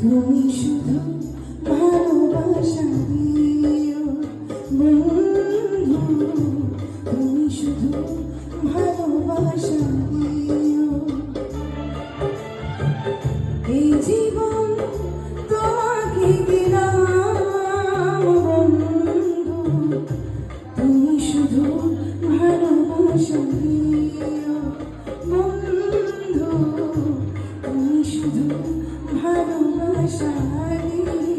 তুমি শুধু ভালোবাসা দিও বন্ধু, তুমি শুধু ভালোবাসা দিও। এই জীবন তোমাকে দিলাম বন্ধু, তুমি শুধু ভালোবাসা দিও বন্ধু, তুমি শুধু ভালোবাসা দিও।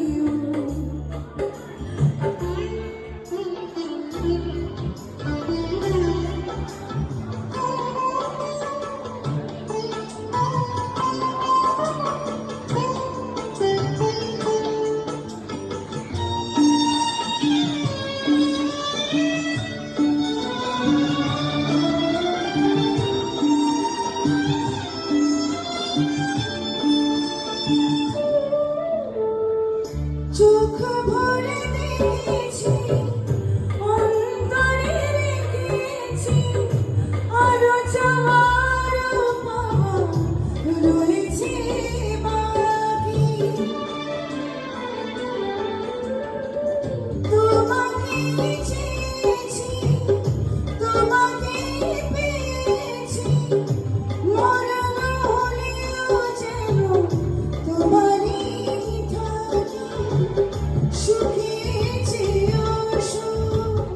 চোখ ভরে দেখেছি, অন্তরে রেখেছি, আরো চাওয়ার পাওয়া রয়েছে বাকি। তোমাকে চেয়েছি, তোমাকে পেয়েছি, মরণ হলেও যেন তোমারই সুখে যেও সুখ,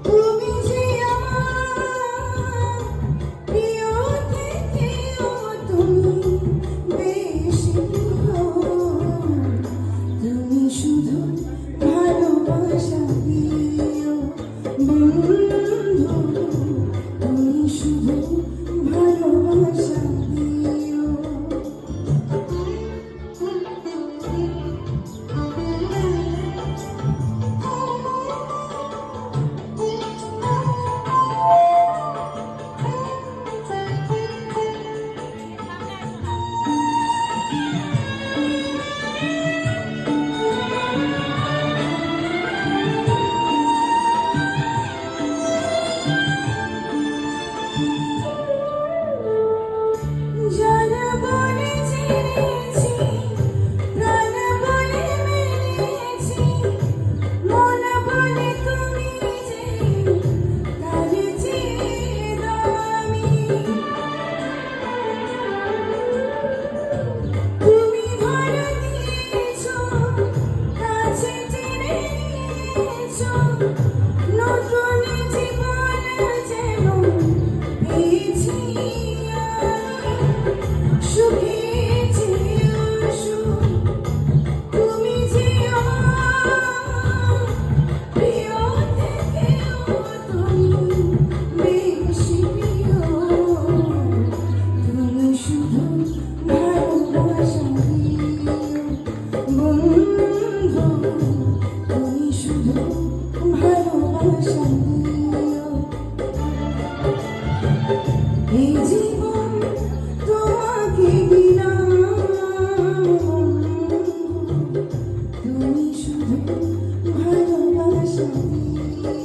তুমি যে আমার প্রিয় থেকেও তুমি বেশি প্রিয়। তুমি শুধু ভালোবাসা দিও বন্ধু, তুমি শুধু ভালোবাসা দিও। জানা বলে চিনেছি, প্রাণ বলে মেনেছি, মন বলে তুমি যে তার চেয়ে দামি। তুমি ধরা দিয়েছো, কাছে টেনে নিয়েছো, নতুন জীবন যেন পেয়েছি। সুখে যেও সুখ, তুমি যে আমার প্রিয় থেকেও তুমি বেশি প্রিয়। তুমি শুধু ভালোবাসা দিও বন্ধু, তুমি শুধু ভালোবাসা দিও। এই জীবন তোমাকে দিলাম বন্ধু, তুমি শুধু ভালোবাসা দিও।